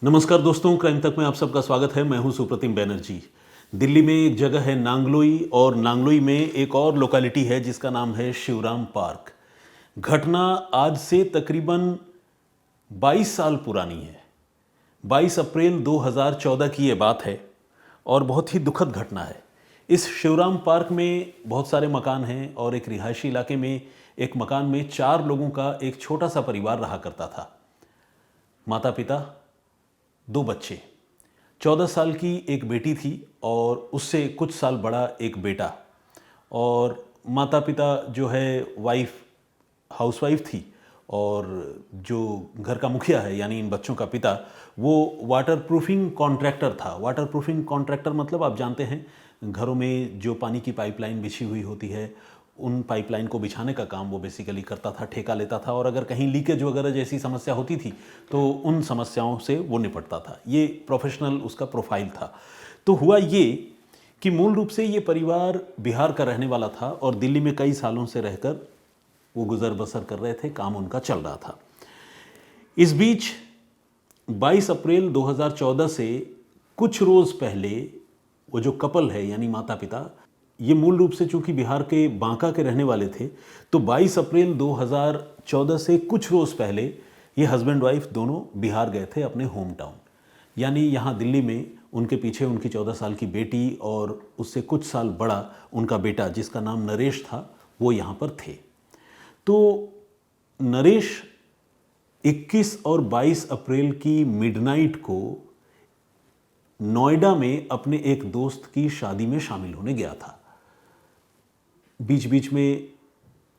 नमस्कार दोस्तों, क्राइम तक में आप सबका स्वागत है। मैं हूं सुप्रतिम बैनर्जी। दिल्ली में एक जगह है नांगलोई, और नांगलोई में एक और लोकेलिटी है जिसका नाम है शिवराम पार्क। घटना आज से तकरीबन 22 साल पुरानी है। 22 अप्रैल 2014 की ये बात है और बहुत ही दुखद घटना है। इस शिवराम पार्क में बहुत सारे मकान हैं और एक रिहायशी इलाके में एक मकान में 4 लोगों का एक छोटा सा परिवार रहा करता था। माता पिता, 2 बच्चे, 14 साल की एक बेटी थी और उससे कुछ साल बड़ा एक बेटा। और माता पिता जो है हाउसवाइफ थी, और जो घर का मुखिया है यानी इन बच्चों का पिता, वो वाटरप्रूफिंग कॉन्ट्रैक्टर था। वाटरप्रूफिंग कॉन्ट्रैक्टर मतलब आप जानते हैं, घरों में जो पानी की पाइपलाइन बिछी हुई होती है उन पाइपलाइन को बिछाने का काम वो बेसिकली करता था, ठेका लेता था। और अगर कहीं लीकेज वगैरह जैसी समस्या होती थी तो उन समस्याओं से वो निपटता था। ये प्रोफेशनल उसका प्रोफाइल था। तो हुआ ये कि मूल रूप से ये परिवार बिहार का रहने वाला था और दिल्ली में कई सालों से रहकर वो गुजर बसर कर रहे थे, काम उनका चल रहा था। इस बीच 22 अप्रैल 2014 से कुछ रोज़ पहले वो जो कपल है यानी माता पिता, ये मूल रूप से चूंकि बिहार के बांका के रहने वाले थे, तो 22 अप्रैल 2014 से कुछ रोज़ पहले ये हस्बैंड वाइफ दोनों बिहार गए थे अपने होम टाउन। यानी यहाँ दिल्ली में उनके पीछे उनकी 14 साल की बेटी और उससे कुछ साल बड़ा उनका बेटा जिसका नाम नरेश था, वो यहाँ पर थे। तो नरेश 21 और 22 अप्रैल की मिडनाइट को नोएडा में अपने एक दोस्त की शादी में शामिल होने गया था। बीच बीच में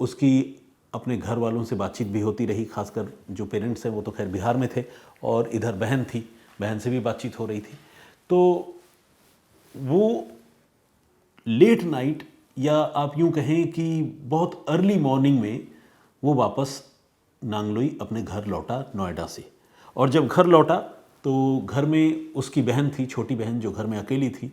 उसकी अपने घर वालों से बातचीत भी होती रही, खासकर जो पेरेंट्स हैं वो तो खैर बिहार में थे, और इधर बहन थी, बहन से भी बातचीत हो रही थी। तो वो लेट नाइट, या आप यूं कहें कि बहुत अर्ली मॉर्निंग में वो वापस नांगलोई अपने घर लौटा नोएडा से। और जब घर लौटा तो घर में उसकी बहन थी, छोटी बहन जो घर में अकेली थी।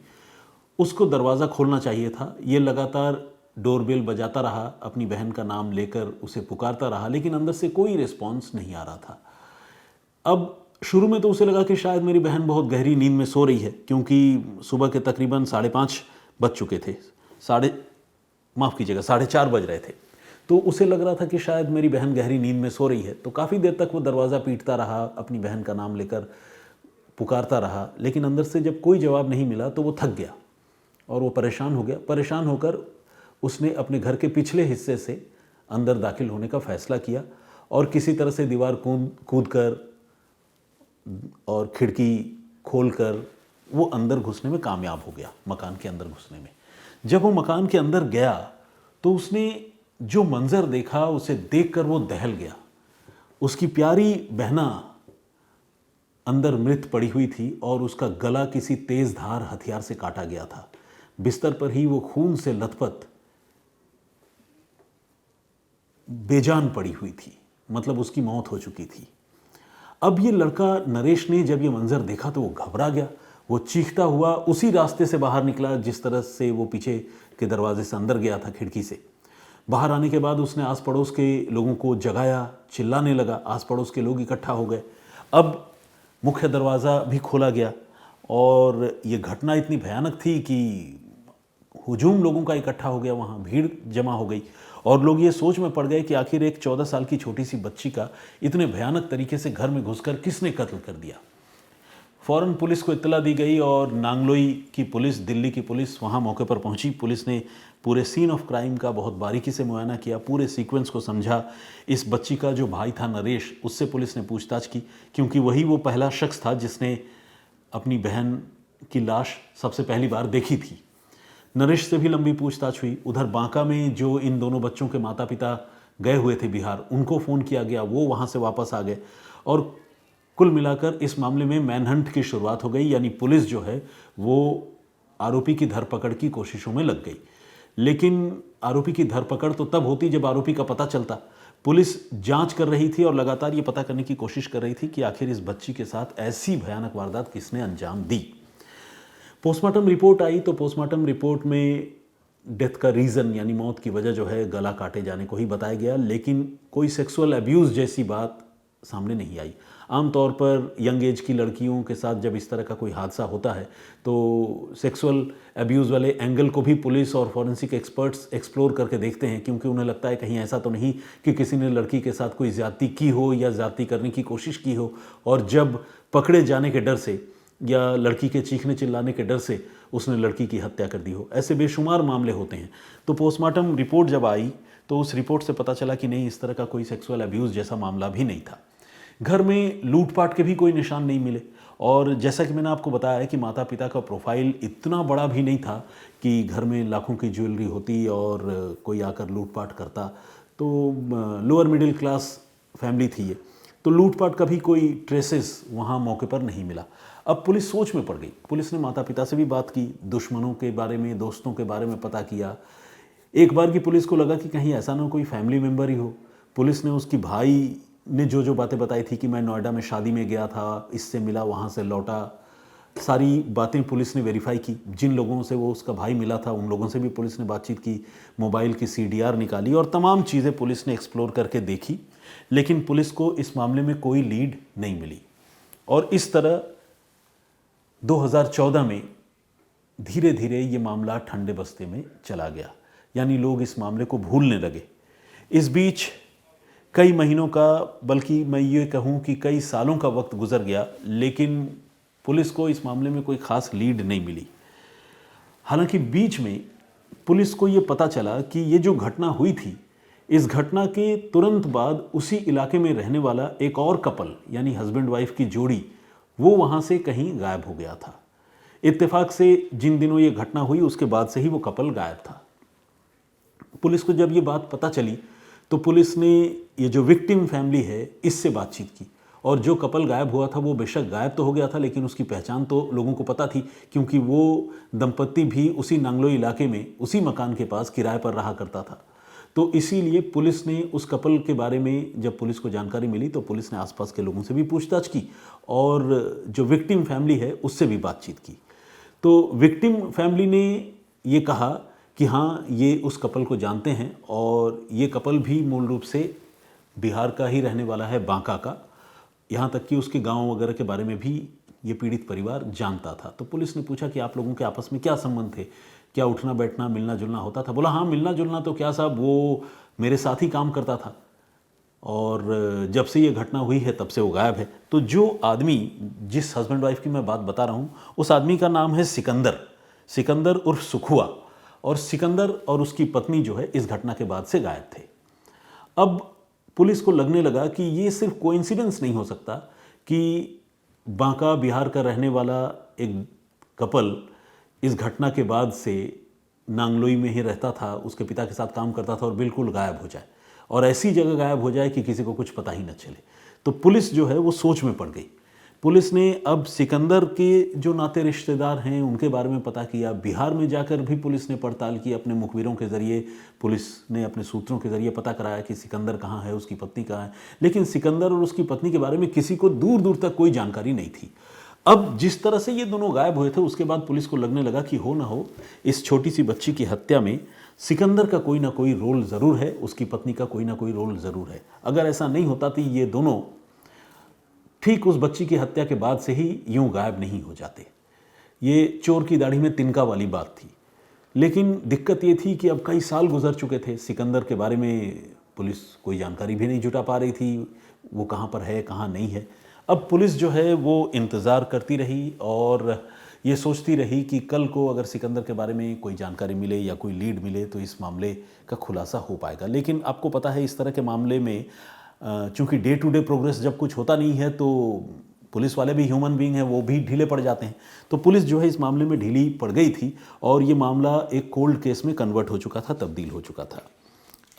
उसको दरवाज़ा खोलना चाहिए था। ये लगातार डोरबेल बजाता रहा, अपनी बहन का नाम लेकर उसे पुकारता रहा, लेकिन अंदर से कोई रिस्पॉन्स नहीं आ रहा था। अब शुरू में तो उसे लगा कि शायद मेरी बहन बहुत गहरी नींद में सो रही है, क्योंकि सुबह के तकरीबन 5:30 बज चुके थे। 4:30 बज रहे थे। तो उसे लग रहा था कि शायद मेरी बहन गहरी नींद में सो रही है। तो काफ़ी देर तक वो दरवाज़ा पीटता रहा, अपनी बहन का नाम लेकर पुकारता रहा, लेकिन अंदर से जब कोई जवाब नहीं मिला तो वो थक गया और वो परेशान हो गया। परेशान होकर उसने अपने घर के पिछले हिस्से से अंदर दाखिल होने का फैसला किया और किसी तरह से दीवार कूद कर और खिड़की खोलकर वो अंदर घुसने में कामयाब हो गया, मकान के अंदर घुसने में। जब वो मकान के अंदर गया तो उसने जो मंजर देखा उसे देखकर वो दहल गया। उसकी प्यारी बहना अंदर मृत पड़ी हुई थी और उसका गला किसी तेज धार हथियार से काटा गया था। बिस्तर पर ही वो खून से लथपथ बेजान पड़ी हुई थी, मतलब उसकी मौत हो चुकी थी। अब ये लड़का नरेश ने जब ये मंजर देखा तो वो घबरा गया। वो चीखता हुआ उसी रास्ते से बाहर निकला जिस तरह से वो पीछे के दरवाजे से अंदर गया था, खिड़की से। बाहर आने के बाद उसने आस पड़ोस के लोगों को जगाया, चिल्लाने लगा। आस पड़ोस के लोग इकट्ठा हो गए। अब मुख्य दरवाज़ा भी खोला गया और ये घटना इतनी भयानक थी कि हुजूम लोगों का इकट्ठा हो गया, वहाँ भीड़ जमा हो गई और लोग ये सोच में पड़ गए कि आखिर एक 14 साल की छोटी सी बच्ची का इतने भयानक तरीके से घर में घुसकर किसने कत्ल कर दिया। फ़ौरन पुलिस को इत्तला दी गई और नांगलोई की पुलिस, दिल्ली की पुलिस वहाँ मौके पर पहुँची। पुलिस ने पूरे सीन ऑफ क्राइम का बहुत बारीकी से मुआयना किया, पूरे सीक्वेंस को समझा। इस बच्ची का जो भाई था नरेश, उससे पुलिस ने पूछताछ की, क्योंकि वही वो पहला शख्स था जिसने अपनी बहन की लाश सबसे पहली बार देखी थी। नरेश से भी लंबी पूछताछ हुई। उधर बांका में जो इन दोनों बच्चों के माता पिता गए हुए थे बिहार, उनको फ़ोन किया गया, वो वहाँ से वापस आ गए और कुल मिलाकर इस मामले में मैनहंट की शुरुआत हो गई। यानी पुलिस जो है वो आरोपी की धरपकड़ की कोशिशों में लग गई। लेकिन आरोपी की धरपकड़ तो तब होती जब आरोपी का पता चलता। पुलिस जांच कर रही थी और लगातार ये पता करने की कोशिश कर रही थी कि आखिर इस बच्ची के साथ ऐसी भयानक वारदात किसने अंजाम दी। पोस्टमार्टम रिपोर्ट आई तो पोस्टमार्टम रिपोर्ट में डेथ का रीज़न यानी मौत की वजह जो है गला काटे जाने को ही बताया गया, लेकिन कोई सेक्सुअल अब्यूज़ जैसी बात सामने नहीं आई। आमतौर पर यंग एज की लड़कियों के साथ जब इस तरह का कोई हादसा होता है तो सेक्सुअल अब्यूज़ वाले एंगल को भी पुलिस और फॉरेंसिक एक्सपर्ट्स एक्सप्लोर करके देखते हैं, क्योंकि उन्हें लगता है कहीं ऐसा तो नहीं कि किसी ने लड़की के साथ कोई ज़्यादती की हो या ज़्यादती करने की कोशिश की हो, और जब पकड़े जाने के डर से या लड़की के चीखने चिल्लाने के डर से उसने लड़की की हत्या कर दी हो। ऐसे बेशुमार मामले होते हैं। तो पोस्टमार्टम रिपोर्ट जब आई तो उस रिपोर्ट से पता चला कि नहीं, इस तरह का कोई सेक्सुअल अब्यूज़ जैसा मामला भी नहीं था। घर में लूटपाट के भी कोई निशान नहीं मिले, और जैसा कि मैंने आपको बताया है कि माता पिता का प्रोफाइल इतना बड़ा भी नहीं था कि घर में लाखों की ज्वेलरी होती और कोई आकर लूटपाट करता। तो लोअर मिडिल क्लास फैमिली थी ये, तो लूटपाट का भी कोई ट्रेसेस वहाँ मौके पर नहीं मिला। अब पुलिस सोच में पड़ गई। पुलिस ने माता पिता से भी बात की, दुश्मनों के बारे में, दोस्तों के बारे में पता किया। एक बार की पुलिस को लगा कि कहीं ऐसा ना कोई फैमिली मेम्बर ही हो। पुलिस ने उसकी भाई ने जो जो बातें बताई थी कि मैं नोएडा में शादी में गया था, इससे मिला, वहाँ से लौटा, सारी बातें पुलिस ने वेरीफाई की। जिन लोगों से वो उसका भाई मिला था उन लोगों से भी पुलिस ने बातचीत की, मोबाइल की CDR निकाली और तमाम चीज़ें पुलिस ने एक्सप्लोर करके देखी, लेकिन पुलिस को इस मामले में कोई लीड नहीं मिली। और इस तरह 2014 में धीरे धीरे ये मामला ठंडे बस्ते में चला गया, यानी लोग इस मामले को भूलने लगे। इस बीच कई महीनों का, बल्कि मैं ये कहूँ कि कई सालों का वक्त गुजर गया, लेकिन पुलिस को इस मामले में कोई ख़ास लीड नहीं मिली। हालांकि बीच में पुलिस को ये पता चला कि ये जो घटना हुई थी, इस घटना के तुरंत बाद उसी इलाके में रहने वाला एक और कपल, यानी हस्बैंड वाइफ की जोड़ी, वो वहाँ से कहीं गायब हो गया था। इत्तेफाक से जिन दिनों ये घटना हुई उसके बाद से ही वो कपल गायब था। पुलिस को जब ये बात पता चली तो पुलिस ने ये जो विक्टिम फैमिली है इससे बातचीत की, और जो कपल गायब हुआ था वो बेशक गायब तो हो गया था, लेकिन उसकी पहचान तो लोगों को पता थी, क्योंकि वो दंपत्ति भी उसी नांगलोई इलाके में उसी मकान के पास किराए पर रहा करता था। तो इसीलिए पुलिस ने उस कपल के बारे में, जब पुलिस को जानकारी मिली तो पुलिस ने आसपास के लोगों से भी पूछताछ की और जो विक्टिम फैमिली है उससे भी बातचीत की। तो विक्टिम फैमिली ने ये कहा कि हाँ, ये उस कपल को जानते हैं, और ये कपल भी मूल रूप से बिहार का ही रहने वाला है, बांका का। यहाँ तक कि उसके गांव वगैरह के बारे में भी ये पीड़ित परिवार जानता था। तो पुलिस ने पूछा कि आप लोगों के आपस में क्या संबंध थे, क्या उठना बैठना मिलना जुलना होता था? बोला हाँ, मिलना जुलना तो क्या साहब, वो मेरे साथ ही काम करता था, और जब से ये घटना हुई है तब से वो गायब है। तो जो आदमी, जिस हस्बैंड वाइफ की मैं बात बता रहा हूँ, उस आदमी का नाम है सिकंदर उर्फ सुखुआ, और सिकंदर और उसकी पत्नी जो है इस घटना के बाद से गायब थे। अब पुलिस को लगने लगा कि ये सिर्फ कोइंसिडेंस नहीं हो सकता कि बांका बिहार का रहने वाला एक कपल इस घटना के बाद से नांगलोई में ही रहता था, उसके पिता के साथ काम करता था, और बिल्कुल गायब हो जाए, और ऐसी जगह गायब हो जाए कि किसी को कुछ पता ही न चले। तो पुलिस जो है वो सोच में पड़ गई। पुलिस ने अब सिकंदर के जो नाते रिश्तेदार हैं उनके बारे में पता किया। बिहार में जाकर भी पुलिस ने पड़ताल की, अपने मुखबिरों के ज़रिए पुलिस ने अपने सूत्रों के ज़रिए पता कराया कि सिकंदर कहाँ है, उसकी पत्नी कहाँ है, लेकिन सिकंदर और उसकी पत्नी के बारे में किसी को दूर दूर तक कोई जानकारी नहीं थी। अब जिस तरह से ये दोनों गायब हुए थे, उसके बाद पुलिस को लगने लगा कि हो ना हो इस छोटी सी बच्ची की हत्या में सिकंदर का कोई ना कोई रोल ज़रूर है, उसकी पत्नी का कोई ना कोई रोल ज़रूर है। अगर ऐसा नहीं होता तो ये दोनों ठीक उस बच्ची की हत्या के बाद से ही यूं गायब नहीं हो जाते। ये चोर की दाढ़ी में तिनका वाली बात थी। लेकिन दिक्कत ये थी कि अब कई साल गुजर चुके थे, सिकंदर के बारे में पुलिस कोई जानकारी भी नहीं जुटा पा रही थी, वो कहाँ पर है कहाँ नहीं है। अब पुलिस जो है वो इंतज़ार करती रही और ये सोचती रही कि कल को अगर सिकंदर के बारे में कोई जानकारी मिले या कोई लीड मिले तो इस मामले का खुलासा हो पाएगा। लेकिन आपको पता है इस तरह के मामले में चूँकि डे टू डे प्रोग्रेस जब कुछ होता नहीं है तो पुलिस वाले भी ह्यूमन बीइंग हैं, वो भी ढीले पड़ जाते हैं। तो पुलिस जो है इस मामले में ढीली पड़ गई थी और ये मामला एक कोल्ड केस में कन्वर्ट हो चुका था, तब्दील हो चुका था।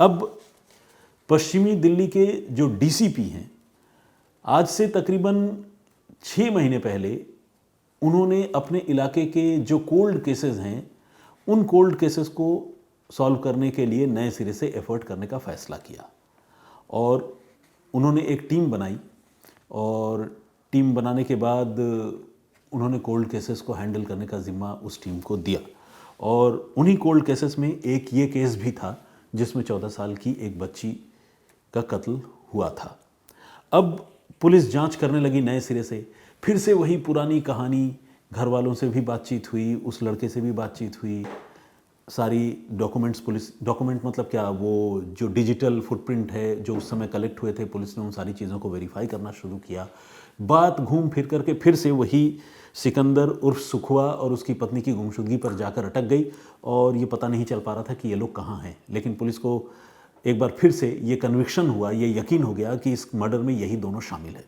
अब पश्चिमी दिल्ली के जो डीसीपी हैं, आज से तकरीबन 6 महीने पहले उन्होंने अपने इलाके के जो कोल्ड केसेस हैं उन कोल्ड केसेस को सॉल्व करने के लिए नए सिरे से एफर्ट करने का फ़ैसला किया और उन्होंने एक टीम बनाई और टीम बनाने के बाद उन्होंने कोल्ड केसेस को हैंडल करने का ज़िम्मा उस टीम को दिया। और उन्हीं कोल्ड केसेस में एक ये केस भी था जिसमें 14 साल की एक बच्ची का कत्ल हुआ था। अब पुलिस जांच करने लगी नए सिरे से, फिर से वही पुरानी कहानी, घर वालों से भी बातचीत हुई, उस लड़के से भी बातचीत हुई, सारी डॉक्यूमेंट्स, पुलिस डॉक्यूमेंट मतलब क्या, वो जो डिजिटल फुटप्रिंट है जो उस समय कलेक्ट हुए थे, पुलिस ने उन सारी चीज़ों को वेरीफाई करना शुरू किया। बात घूम फिर करके फिर से वही सिकंदर उर्फ सुखुआ और उसकी पत्नी की गुमशुदगी पर जाकर अटक गई और ये पता नहीं चल पा रहा था कि ये लोग कहाँ हैं। लेकिन पुलिस को एक बार फिर से ये कन्विक्शन हुआ, ये यकीन हो गया कि इस मर्डर में यही दोनों शामिल है।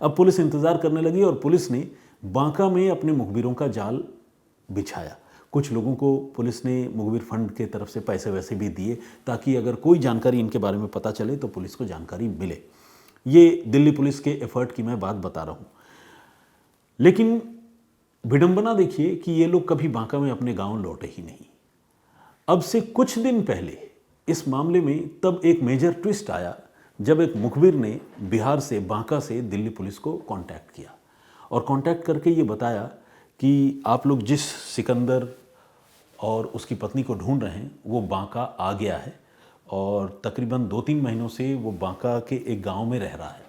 अब पुलिस इंतज़ार करने लगी और पुलिस ने बांका में अपने मुखबिरों का जाल बिछाया। कुछ लोगों को पुलिस ने मुखबिर फंड के तरफ से पैसे वैसे भी दिए ताकि अगर कोई जानकारी इनके बारे में पता चले तो पुलिस को जानकारी मिले। ये दिल्ली पुलिस के एफर्ट की मैं बात बता रहा हूँ। लेकिन विडंबना देखिए कि ये लोग कभी बांका में अपने गांव लौटे ही नहीं। अब से कुछ दिन पहले इस मामले में तब एक मेजर ट्विस्ट आया जब एक मुखबिर ने बिहार से, बांका से दिल्ली पुलिस को कांटेक्ट किया और कांटेक्ट करके ये बताया कि आप लोग जिस सिकंदर और उसकी पत्नी को ढूंढ रहे हैं वो बांका आ गया है और तकरीबन 2-3 महीनों से वो बांका के एक गांव में रह रहा है।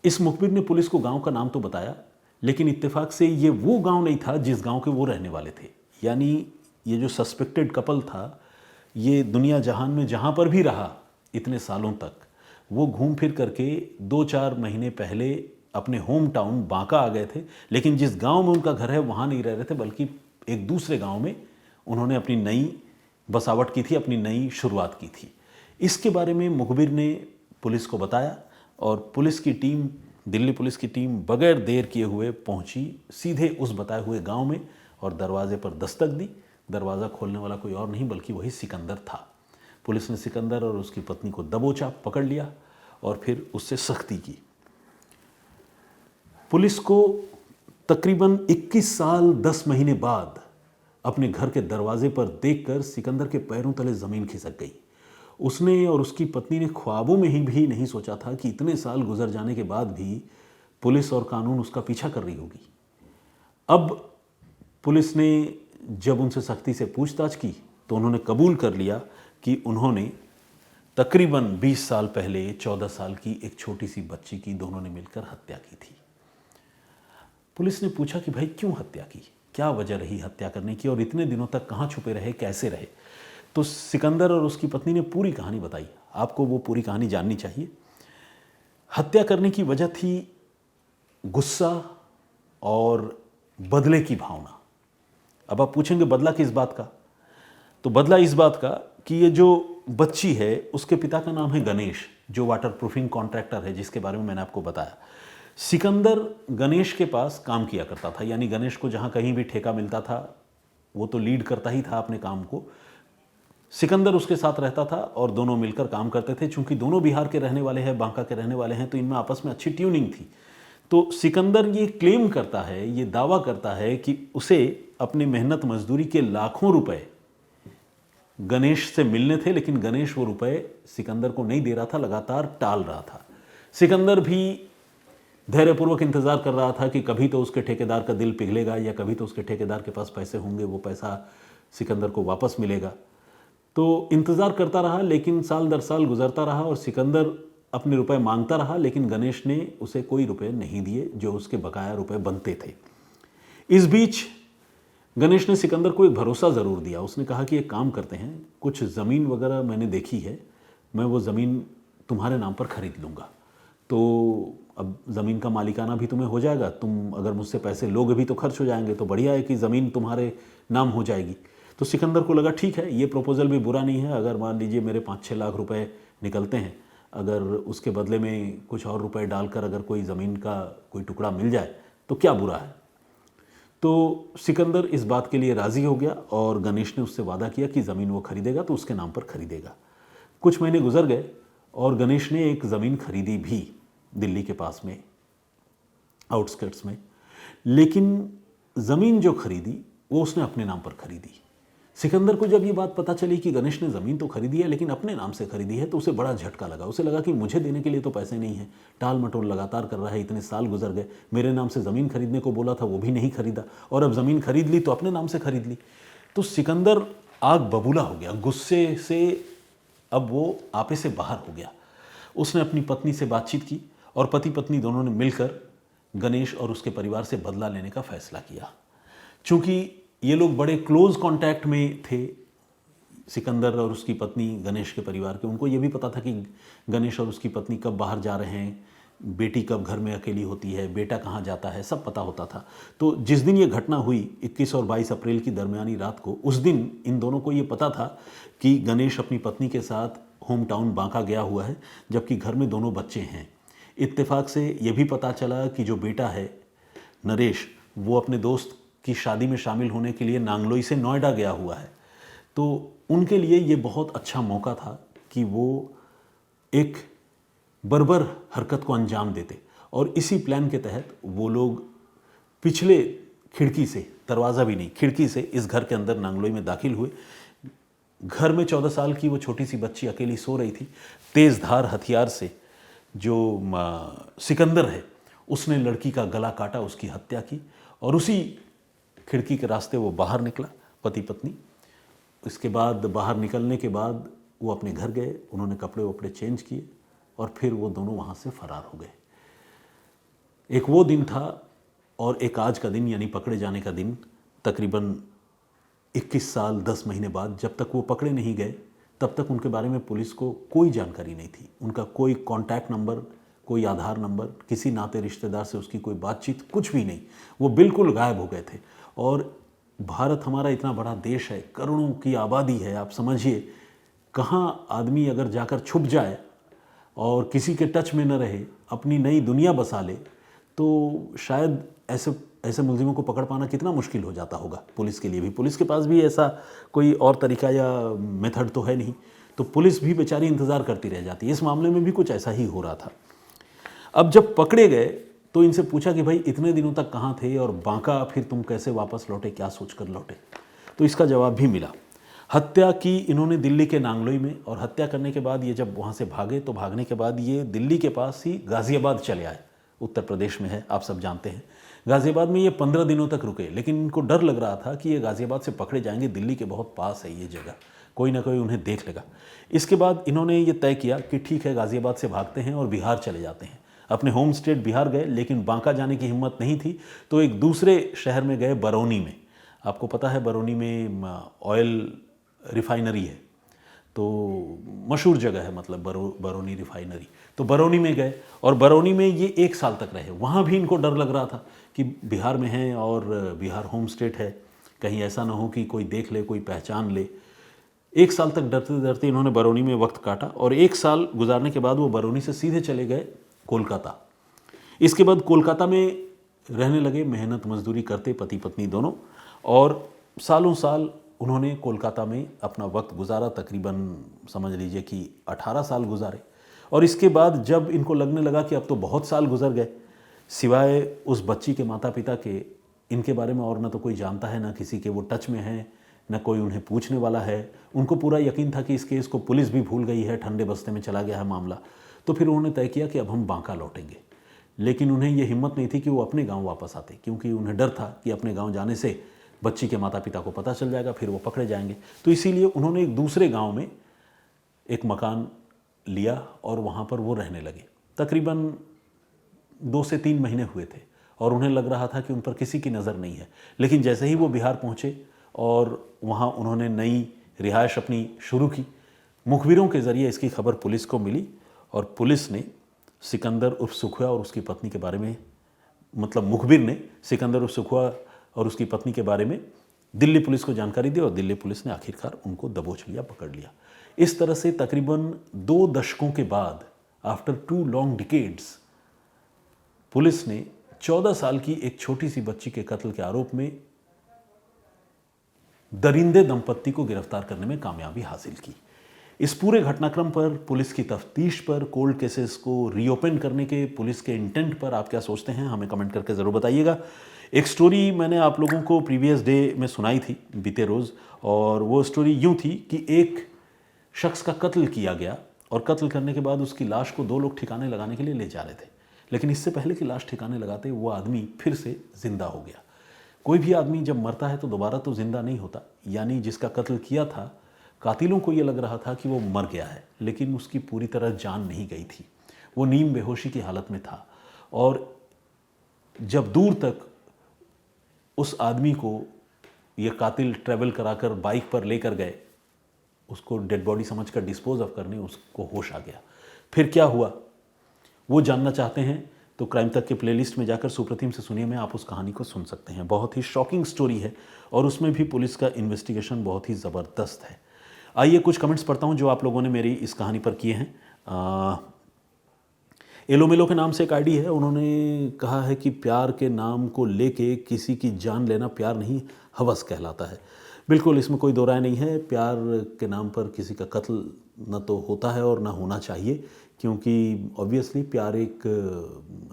इस मुखबिर ने पुलिस को गांव का नाम तो बताया, लेकिन इत्तेफाक से ये वो गांव नहीं था जिस गांव के वो रहने वाले थे। यानी ये जो सस्पेक्टेड कपल था, ये दुनिया जहान में जहां पर भी रहा इतने सालों तक, वो घूम फिर करके 2-4 महीने पहले अपने होम टाउन बांका आ गए थे। लेकिन जिस गांव में उनका घर है वहाँ नहीं रह रहे थे, बल्कि एक दूसरे गांव में उन्होंने अपनी नई बसावट की थी, अपनी नई शुरुआत की थी। इसके बारे में मुखबिर ने पुलिस को बताया और पुलिस की टीम, दिल्ली पुलिस की टीम बगैर देर किए हुए पहुंची सीधे उस बताए हुए गांव में और दरवाजे पर दस्तक दी। दरवाज़ा खोलने वाला कोई और नहीं बल्कि वही सिकंदर था। पुलिस ने सिकंदर और उसकी पत्नी को दबोचा, पकड़ लिया और फिर उससे सख्ती की। पुलिस को तकरीबन 21 साल 10 महीने बाद अपने घर के दरवाजे पर देखकर सिकंदर के पैरों तले ज़मीन खिसक गई। उसने और उसकी पत्नी ने ख्वाबों में ही भी नहीं सोचा था कि इतने साल गुजर जाने के बाद भी पुलिस और कानून उसका पीछा कर रही होगी। अब पुलिस ने जब उनसे सख्ती से पूछताछ की तो उन्होंने कबूल कर लिया कि उन्होंने तकरीबन 20 साल पहले 14 साल की एक छोटी सी बच्ची की दोनों ने मिलकर हत्या की थी। पुलिस ने पूछा कि भाई क्यों हत्या की, क्या वजह रही हत्या करने की और इतने दिनों तक कहाँ छुपे रहे, कैसे रहे। तो सिकंदर और उसकी पत्नी ने पूरी कहानी बताई। आपको वो पूरी कहानी जाननी चाहिए। हत्या करने की वजह थी गुस्सा और बदले की भावना। अब आप पूछेंगे बदला किस बात का, तो बदला इस बात का कि ये जो बच्ची है उसके पिता का नाम है गणेश, जो वाटर प्रूफिंग कॉन्ट्रैक्टर है, जिसके बारे में मैंने आपको बताया। सिकंदर गणेश के पास काम किया करता था, यानी गणेश को जहाँ कहीं भी ठेका मिलता था वो तो लीड करता ही था अपने काम को। सिकंदर उसके साथ रहता था और दोनों मिलकर काम करते थे। चूंकि दोनों बिहार के रहने वाले हैं, बांका के रहने वाले हैं, तो इनमें आपस में अच्छी ट्यूनिंग थी। तो सिकंदर ये क्लेम करता है, ये दावा करता है कि उसे अपनी मेहनत मजदूरी के लाखों रुपए गणेश से मिलने थे, लेकिन गणेश वो रुपए सिकंदर को नहीं दे रहा था, लगातार टाल रहा था। सिकंदर भी धैर्यपूर्वक इंतजार कर रहा था कि कभी तो उसके ठेकेदार का दिल पिघलेगा या कभी तो उसके ठेकेदार के पास पैसे होंगे, वो पैसा सिकंदर को वापस मिलेगा। तो इंतज़ार करता रहा, लेकिन साल दर साल गुजरता रहा और सिकंदर अपने रुपए मांगता रहा, लेकिन गणेश ने उसे कोई रुपए नहीं दिए जो उसके बकाया रुपए बनते थे। इस बीच गणेश ने सिकंदर को एक भरोसा ज़रूर दिया। उसने कहा कि एक काम करते हैं, कुछ ज़मीन वगैरह मैंने देखी है, मैं वो ज़मीन तुम्हारे नाम पर खरीद लूँगा, तो अब ज़मीन का मालिकाना भी तुम्हें हो जाएगा, तुम अगर मुझसे पैसे लोगे भी तो खर्च हो जाएंगे, तो बढ़िया है कि ज़मीन तुम्हारे नाम हो जाएगी। तो सिकंदर को लगा ठीक है, ये प्रपोज़ल भी बुरा नहीं है। अगर मान लीजिए मेरे 5-6 लाख रुपए निकलते हैं, अगर उसके बदले में कुछ और रुपए डालकर अगर कोई ज़मीन का कोई टुकड़ा मिल जाए तो क्या बुरा है। तो सिकंदर इस बात के लिए राज़ी हो गया और गणेश ने उससे वादा किया कि ज़मीन वो खरीदेगा तो उसके नाम पर खरीदेगा। कुछ महीने गुजर गए और गणेश ने एक ज़मीन खरीदी भी दिल्ली के पास में, आउटस्कर्ट्स में। लेकिन ज़मीन जो खरीदी वो उसने अपने नाम पर खरीदी। सिकंदर को जब ये बात पता चली कि गणेश ने ज़मीन तो खरीदी है लेकिन अपने नाम से खरीदी है, तो उसे बड़ा झटका लगा। उसे लगा कि मुझे देने के लिए तो पैसे नहीं हैं, टाल मटोल लगातार कर रहा है, इतने साल गुजर गए, मेरे नाम से ज़मीन खरीदने को बोला था वो भी नहीं खरीदा, और अब ज़मीन खरीद ली तो अपने नाम से खरीद ली। तो सिकंदर आग बबूला हो गया, गुस्से से अब वो आपे से बाहर हो गया। उसने अपनी पत्नी से बातचीत की और पति पत्नी दोनों ने मिलकर गणेश और उसके परिवार से बदला लेने का फैसला किया। चूंकि ये लोग बड़े क्लोज कांटेक्ट में थे, सिकंदर और उसकी पत्नी गणेश के परिवार के, उनको ये भी पता था कि गणेश और उसकी पत्नी कब बाहर जा रहे हैं, बेटी कब घर में अकेली होती है, बेटा कहाँ जाता है, सब पता होता था। तो जिस दिन ये घटना हुई 21 और 22 अप्रैल की दरमियानी रात को, उस दिन इन दोनों को ये पता था कि गणेश अपनी पत्नी के साथ होम टाउन बांका गया हुआ है, जबकि घर में दोनों बच्चे हैं। इत्तेफाक से ये भी पता चला कि जो बेटा है नरेश, वो अपने दोस्त की शादी में शामिल होने के लिए नांगलोई से नोएडा गया हुआ है। तो उनके लिए ये बहुत अच्छा मौका था कि वो एक बर्बर हरकत को अंजाम देते, और इसी प्लान के तहत वो लोग पिछले खिड़की से, दरवाज़ा भी नहीं, खिड़की से इस घर के अंदर नांगलोई में दाखिल हुए। घर में 14 साल की वो छोटी सी बच्ची अकेली सो रही थी। तेज़ धार हथियार से जो सिकंदर है उसने लड़की का गला काटा, उसकी हत्या की, और उसी खिड़की के रास्ते वो बाहर निकला, पति पत्नी। इसके बाद बाहर निकलने के बाद वो अपने घर गए, उन्होंने कपड़े वपड़े चेंज किए और फिर वो दोनों वहाँ से फरार हो गए। एक वो दिन था और एक आज का दिन, यानी पकड़े जाने का दिन। तकरीबन 21 साल 10 महीने बाद, जब तक वो पकड़े नहीं गए तब तक उनके बारे में पुलिस को कोई जानकारी नहीं थी। उनका कोई कॉन्टैक्ट नंबर, कोई आधार नंबर, किसी नाते रिश्तेदार से उसकी कोई बातचीत, कुछ भी नहीं। वो बिल्कुल गायब हो गए थे। और भारत हमारा इतना बड़ा देश है, करोड़ों की आबादी है, आप समझिए कहाँ आदमी अगर जाकर छुप जाए और किसी के टच में न रहे, अपनी नई दुनिया बसा ले, तो शायद ऐसे मुलजिमों को पकड़ पाना कितना मुश्किल हो जाता होगा पुलिस के लिए भी। पुलिस के पास भी ऐसा कोई और तरीका या मेथड तो है नहीं, तो पुलिस भी बेचारी इंतज़ार करती रह जाती है। इस मामले में भी कुछ ऐसा ही हो रहा था। अब जब पकड़े गए तो इनसे पूछा कि भाई इतने दिनों तक कहाँ थे और बांका फिर तुम कैसे वापस लौटे, क्या सोच कर लौटे? तो इसका जवाब भी मिला। हत्या की इन्होंने दिल्ली के नांगलोई में, और हत्या करने के बाद ये जब वहाँ से भागे तो भागने के बाद ये दिल्ली के पास ही गाज़ियाबाद चले आए, उत्तर प्रदेश में है, आप सब जानते हैं। गाज़ियाबाद में ये 15 दिनों तक रुके, लेकिन इनको डर लग रहा था कि ये गाज़ियाबाद से पकड़े जाएंगे, दिल्ली के बहुत पास है ये जगह, कोई ना कोई उन्हें देख लेगा। इसके बाद इन्होंने ये तय किया कि ठीक है, गाज़ियाबाद से भागते हैं और बिहार चले जाते हैं। अपने होम स्टेट बिहार गए, लेकिन बांका जाने की हिम्मत नहीं थी, तो एक दूसरे शहर में गए, बरौनी में। आपको पता है बरौनी में ऑयल रिफाइनरी है, तो मशहूर जगह है, मतलब बरौनी रिफाइनरी। तो बरौनी में गए और बरौनी में ये 1 साल तक रहे। वहाँ भी इनको डर लग रहा था कि बिहार में हैं और बिहार होम स्टेट है, कहीं ऐसा ना हो कि कोई देख ले, कोई पहचान ले। 1 साल तक डरते डरते इन्होंने बरौनी में वक्त काटा, और 1 साल गुजारने के बाद वो बरौनी से सीधे चले गए कोलकाता। इसके बाद कोलकाता में रहने लगे, मेहनत मजदूरी करते पति पत्नी दोनों, और सालों साल उन्होंने कोलकाता में अपना वक्त गुजारा। तकरीबन समझ लीजिए कि 18 साल गुजारे। और इसके बाद जब इनको लगने लगा कि अब तो बहुत साल गुजर गए, सिवाय उस बच्ची के माता पिता के, इनके बारे में और ना तो कोई जानता है, ना किसी के वो टच में है, ना कोई उन्हें पूछने वाला है। उनको पूरा यकीन था कि इस केस को पुलिस भी भूल गई है, ठंडे बस्ते में चला गया है मामला। तो फिर उन्होंने तय किया कि अब हम बांका लौटेंगे। लेकिन उन्हें यह हिम्मत नहीं थी कि वो अपने गांव वापस आते, क्योंकि उन्हें डर था कि अपने गांव जाने से बच्ची के माता पिता को पता चल जाएगा, फिर वो पकड़े जाएंगे। तो इसीलिए उन्होंने एक दूसरे गांव में एक मकान लिया और वहाँ पर वो रहने लगे। तकरीबन 2 से 3 महीने हुए थे और उन्हें लग रहा था कि उन पर किसी की नज़र नहीं है। लेकिन जैसे ही वो बिहार पहुँचे और वहाँ उन्होंने नई रिहाइश अपनी शुरू की, मुखबिरों के ज़रिए इसकी खबर पुलिस को मिली, और पुलिस ने सिकंदर उर्फ सुखुआ और उसकी पत्नी के बारे में, मतलब मुखबिर ने सिकंदर उर्फ सुखुआ और उसकी पत्नी के बारे में दिल्ली पुलिस को जानकारी दी, और दिल्ली पुलिस ने आखिरकार उनको दबोच लिया, पकड़ लिया। इस तरह से तकरीबन 2 दशकों के बाद, आफ्टर 2 लॉन्ग डिकेड्स, पुलिस ने 14 साल की एक छोटी सी बच्ची के कत्ल के आरोप में दरिंदे दंपत्ति को गिरफ्तार करने में कामयाबी हासिल की। इस पूरे घटनाक्रम पर, पुलिस की तफ्तीश पर, कोल्ड केसेस को रीओपन करने के पुलिस के इंटेंट पर आप क्या सोचते हैं, हमें कमेंट करके ज़रूर बताइएगा। एक स्टोरी मैंने आप लोगों को प्रीवियस डे में सुनाई थी, बीते रोज़, और वो स्टोरी यूँ थी कि एक शख्स का कत्ल किया गया और कत्ल करने के बाद उसकी लाश को 2 लोग ठिकाने लगाने के लिए ले जा रहे थे। लेकिन इससे पहले कि लाश ठिकाने लगाते, वो आदमी फिर से ज़िंदा हो गया। कोई भी आदमी जब मरता है तो दोबारा तो ज़िंदा नहीं होता, यानी जिसका कत्ल किया था, कातिलों को ये लग रहा था कि वो मर गया है, लेकिन उसकी पूरी तरह जान नहीं गई थी। वो नीम बेहोशी की हालत में था और जब दूर तक उस आदमी को ये कातिल ट्रैवल कराकर बाइक पर लेकर गए, उसको डेड बॉडी समझकर डिस्पोज ऑफ करने, उसको होश आ गया। फिर क्या हुआ वो जानना चाहते हैं तो क्राइम तक के प्लेलिस्ट में जाकर सुप्रतिम से सुनिए में आप उस कहानी को सुन सकते हैं। बहुत ही शॉकिंग स्टोरी है और उसमें भी पुलिस का इन्वेस्टिगेशन बहुत ही ज़बरदस्त है। आइए कुछ कमेंट्स पढ़ता हूं जो आप लोगों ने मेरी इस कहानी पर किए हैं। एलोमेलो के नाम से एक आईडी है, उन्होंने कहा है कि प्यार के नाम को लेके किसी की जान लेना प्यार नहीं हवस कहलाता है। बिल्कुल, इसमें कोई दो राय नहीं है। प्यार के नाम पर किसी का कत्ल न तो होता है और ना होना चाहिए, क्योंकि ऑब्वियसली प्यार एक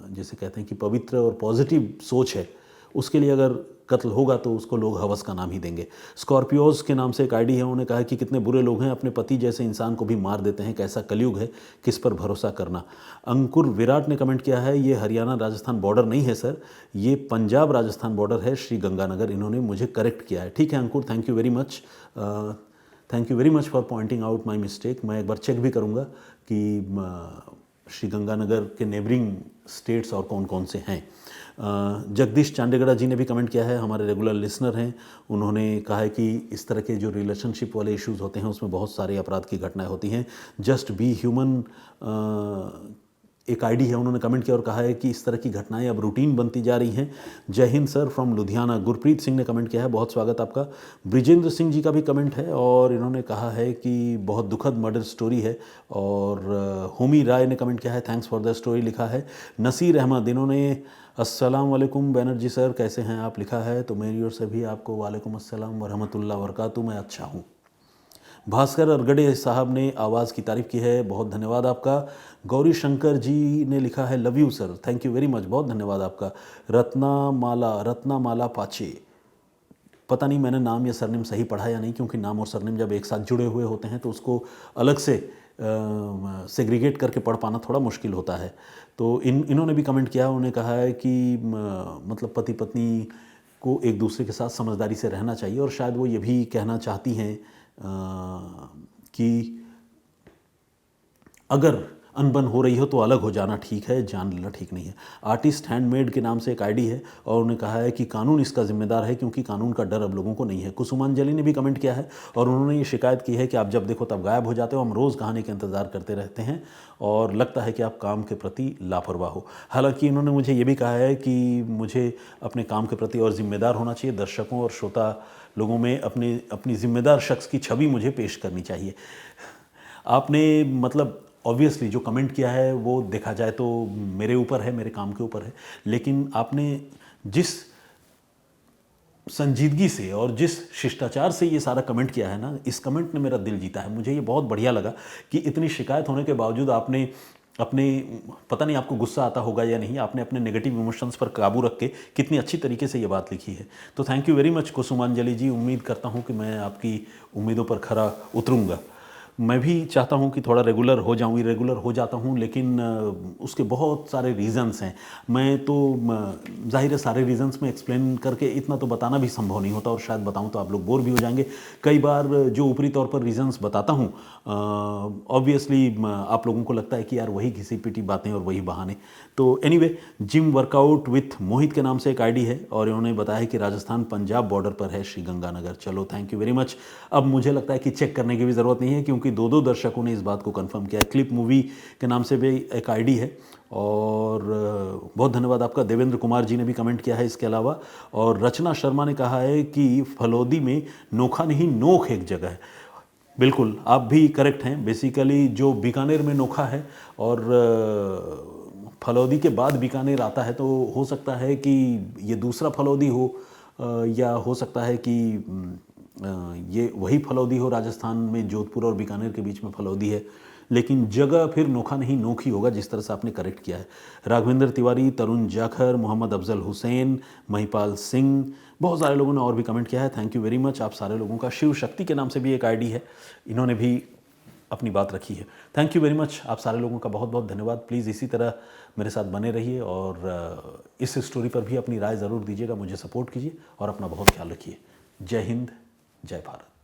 जैसे कहते हैं कि पवित्र और पॉजिटिव सोच है, उसके लिए अगर कत्ल होगा तो उसको लोग हवस का नाम ही देंगे। स्कॉर्पियोज के नाम से एक आईडी है, उन्होंने कहा कि कितने बुरे लोग हैं, अपने पति जैसे इंसान को भी मार देते हैं, कैसा कलयुग है, किस पर भरोसा करना। अंकुर विराट ने कमेंट किया है, ये हरियाणा राजस्थान बॉर्डर नहीं है सर, ये पंजाब राजस्थान बॉर्डर है, श्री गंगानगर। इन्होंने मुझे करेक्ट किया है। ठीक है Ankur, thank you very much for pointing out my mistake. मैं एक बार चेक भी करूँगा कि श्री गंगानगर के नेबरिंग स्टेट्स और कौन कौन से हैं। जगदीश चांडेगड़ा जी ने भी कमेंट किया है, हमारे रेगुलर लिसनर हैं। उन्होंने कहा है कि इस तरह के जो रिलेशनशिप वाले इश्यूज़ होते हैं उसमें बहुत सारे अपराध की घटनाएं होती हैं। जस्ट बी ह्यूमन एक आईडी है, उन्होंने कमेंट किया और कहा है कि इस तरह की घटनाएं अब रूटीन बनती जा रही हैं। जय हिंद सर फ्रॉम लुधियाना। गुरप्रीत सिंह ने कमेंट किया है, बहुत स्वागत आपका। ब्रिजेंद्र सिंह जी का भी कमेंट है और इन्होंने कहा है कि बहुत दुखद मर्डर स्टोरी है। और होमी राय ने कमेंट किया है, थैंक्स फॉर द स्टोरी लिखा है। नसीर अहमद, इन्होंने अस्सलाम वालेकुम बैनर्जी सर, कैसे हैं आप लिखा है, तो मेरी ओर से भी आपको वालेकुम अस्सलाम वरहमतुल्लाह वबरकातुहू, मैं अच्छा हूँ। भास्कर अरगड़े साहब ने आवाज़ की तारीफ़ की है, बहुत धन्यवाद आपका। गौरी शंकर जी ने लिखा है, love you sir, thank you very much, बहुत धन्यवाद आपका। रत्ना माला पाचे, पता नहीं मैंने नाम या सरनेम सही पढ़ा या नहीं, क्योंकि नाम और सरनेम जब एक साथ जुड़े हुए होते हैं तो उसको अलग से सेग्रीगेट करके पढ़ पाना थोड़ा मुश्किल होता है। तो इन्होंने भी कमेंट किया, उन्होंने कहा है कि मतलब पति पत्नी को एक दूसरे के साथ समझदारी से रहना चाहिए और शायद वो ये भी कहना चाहती हैं कि अगर अनबन हो रही हो तो अलग हो जाना ठीक है, जान लेना ठीक नहीं है। आर्टिस्ट हैंडमेड के नाम से एक आईडी है और उन्होंने कहा है कि कानून इसका जिम्मेदार है, क्योंकि कानून का डर अब लोगों को नहीं है। कुसुमांजलि ने भी कमेंट किया है और उन्होंने ये शिकायत की है कि आप जब देखो तब गायब हो जाते हो, हम रोज़ कहानी के इंतज़ार करते रहते हैं और लगता है कि आप काम के प्रति लापरवाह हो। हालांकि इन्होंने मुझे ये भी कहा है कि मुझे अपने काम के प्रति और जिम्मेदार होना चाहिए, दर्शकों और श्रोता लोगों में अपनी जिम्मेदार शख्स की छवि मुझे पेश करनी चाहिए। आपने मतलब ऑब्वियसली जो कमेंट किया है वो देखा जाए तो मेरे ऊपर है, मेरे काम के ऊपर है, लेकिन आपने जिस संजीदगी से और जिस शिष्टाचार से ये सारा कमेंट किया है ना, इस कमेंट ने मेरा दिल जीता है। मुझे ये बहुत बढ़िया लगा कि इतनी शिकायत होने के बावजूद आपने अपने, पता नहीं आपको गुस्सा आता होगा या नहीं, आपने अपने नेगेटिव इमोशंस पर काबू रख के कितनी अच्छी तरीके से ये बात लिखी है। तो थैंक यू वेरी मच कुसुमांजलि जी, उम्मीद करता हूँ कि मैं आपकी उम्मीदों पर खरा उतरूँगा। मैं भी चाहता हूँ कि थोड़ा रेगुलर हो जाऊँ, इरेगुलर हो जाता हूँ, लेकिन उसके बहुत सारे रीज़न्स हैं। मैं तो जाहिर है सारे रीज़न्स में एक्सप्लेन करके इतना तो बताना भी संभव नहीं होता और शायद बताऊँ तो आप लोग बोर भी हो जाएंगे। कई बार जो ऊपरी तौर पर रीज़न्स बताता हूँ ऑब्वियसली आप लोगों को लगता है कि यार वही घिसी पिटी बातें और वही बहाने। तो एनीवे, जिम वर्कआउट विथ मोहित के नाम से एक आईडी है और उन्होंने बताया कि राजस्थान पंजाब बॉर्डर पर है श्री गंगानगर। चलो थैंक यू वेरी मच। अब मुझे लगता है कि चेक करने की भी ज़रूरत नहीं है, क्योंकि दो दर्शकों ने इस बात को कंफर्म किया। क्लिप मूवी के नाम से भी एक आईडी है और बहुत धन्यवाद आपका। देवेंद्र कुमार जी ने भी कमेंट किया है इसके अलावा। और रचना शर्मा ने कहा है कि फलोदी में नोखा नहीं नोख एक जगह है। बिल्कुल, आप भी करेक्ट हैं। बेसिकली जो बीकानेर में नोखा है और फलौदी के बाद बीकानेर आता है, तो हो सकता है कि ये दूसरा फलौदी हो या हो सकता है कि ये वही फलौदी हो। राजस्थान में जोधपुर और बीकानेर के बीच में फलौदी है, लेकिन जगह फिर नोखा नहीं नोखी होगा, जिस तरह से आपने करेक्ट किया है। राघवेंद्र तिवारी, तरुण जाखर, मोहम्मद अफजल हुसैन, महिपाल सिंह, बहुत सारे लोगों ने और भी कमेंट किया है। थैंक यू वेरी मच आप सारे लोगों का। शिव शक्ति के नाम से भी एक आईडी है, इन्होंने भी अपनी बात रखी है। थैंक यू वेरी मच आप सारे लोगों का, बहुत बहुत धन्यवाद। प्लीज़ इसी तरह मेरे साथ बने रहिए और इस स्टोरी पर भी अपनी राय ज़रूर दीजिएगा, मुझे सपोर्ट कीजिए और अपना बहुत ख्याल रखिए। जय हिंद, जय भारत।